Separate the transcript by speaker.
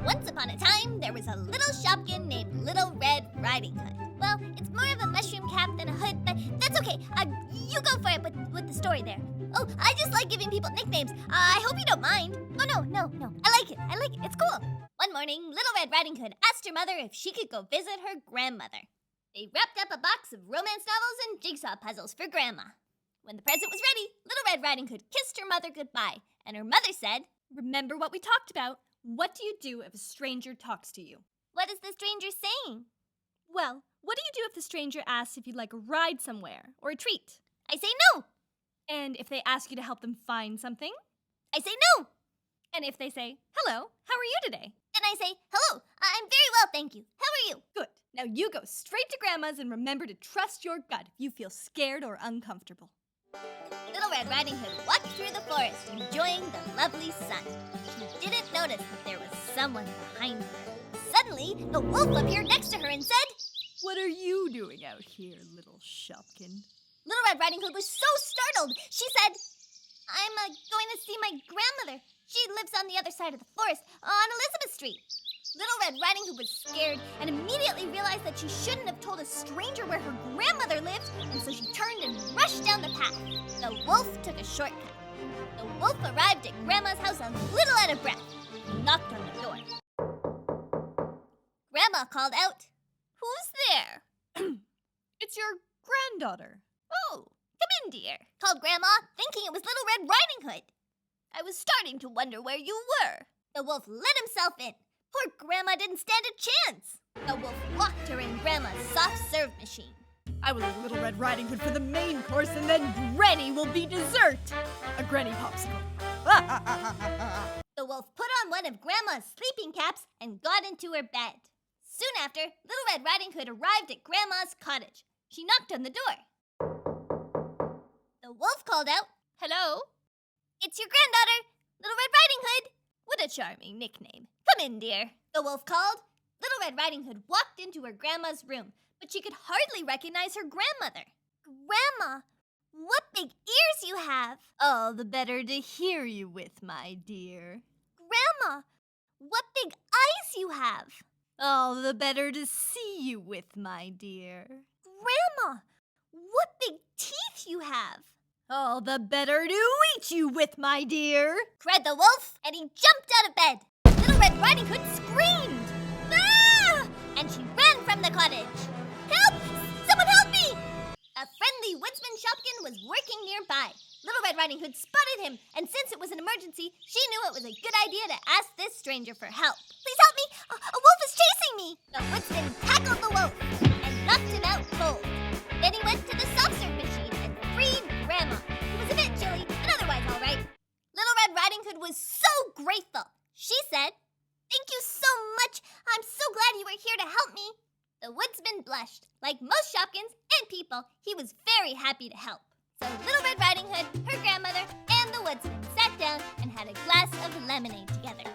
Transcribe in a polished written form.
Speaker 1: Once upon a time, there was a little shopkin named Little Red Riding Hood. Well, it's more of a mushroom cap than a hood, but that's okay. You go for it with the story there. Oh, I just like giving people nicknames. I hope you don't mind. Oh, no. I like it. It's cool. One morning, Little Red Riding Hood asked her mother if she could go visit her grandmother. They wrapped up a box of romance novels and jigsaw puzzles for Grandma. When the present was ready, Little Red Riding Hood kissed her mother goodbye, and her mother said,
Speaker 2: "Remember what we talked about. What do you do if a stranger talks to you?"
Speaker 1: "What is the stranger saying?"
Speaker 2: "Well, what do you do if the stranger asks if you'd like a ride somewhere or a treat?"
Speaker 1: "I say no."
Speaker 2: "And if they ask you to help them find something?"
Speaker 1: "I say no."
Speaker 2: "And if they say, 'Hello, how are you today?'"
Speaker 1: "Then I say, 'Hello, I'm very well, thank you. How are you?'"
Speaker 2: "Good. Now you go straight to Grandma's and remember to trust your gut if you feel scared or uncomfortable."
Speaker 1: Little Red Riding Hood walked through the forest, enjoying the lovely sun. She didn't notice that there was someone behind her. Suddenly, the wolf appeared next to her and said,
Speaker 2: "What are you doing out here, little shopkin?"
Speaker 1: Little Red Riding Hood was so startled. She said, "I'm going to see my grandmother. She lives on the other side of the forest, on Elizabeth Street." Little Red Riding Hood was scared and immediately realized that she shouldn't have told a stranger where her grandmother lived, and so she turned and rushed down the path. The wolf took a shortcut. The wolf arrived at Grandma's house a little out of breath. He knocked on the door. Grandma called out, "Who's there?"
Speaker 2: "It's your granddaughter."
Speaker 1: "Oh, come in, dear," called Grandma, thinking it was Little Red Riding Hood. "I was starting to wonder where you were." The wolf let himself in. Poor Grandma didn't stand a chance. The wolf locked her in Grandma's soft-serve machine.
Speaker 2: "I will eat Little Red Riding Hood for the main course, and then Granny will be dessert. A Granny popsicle."
Speaker 1: The wolf put on one of Grandma's sleeping caps and got into her bed. Soon after, Little Red Riding Hood arrived at Grandma's cottage. She knocked on the door. The wolf called out, "Hello? It's your granddaughter, Little Red Riding Hood." "What a charming nickname. Come in, dear," the wolf called. Little Red Riding Hood walked into her grandma's room, but she could hardly recognize her grandmother. "Grandma, what big ears you have."
Speaker 2: "All the better to hear you with, my dear."
Speaker 1: "Grandma, what big eyes you have."
Speaker 2: "All the better to see you with, my dear."
Speaker 1: "Grandma, what big teeth you have."
Speaker 2: "All the better to eat you with, my dear,"
Speaker 1: cried the wolf, and he jumped out of bed. Little Red Riding Hood screamed, "Ah!" and she ran from the cottage. "Help! Someone help me!" A friendly woodsman shopkin was working nearby. Little Red Riding Hood spotted him, and since it was an emergency, she knew it was a good idea to ask this stranger for help. "Please help me! A wolf is chasing me!" The woodsman tackled the wolf and knocked him out cold. Then he went to the soft-serve machine and freed Grandma, who was a bit chilly, but otherwise all right. Little Red Riding Hood was so grateful. She said, "Thank you so much. I'm so glad you were here to help me." The woodsman blushed. Like most shopkins and people, he was very happy to help. So Little Red Riding Hood, her grandmother, and the woodsman sat down and had a glass of lemonade together.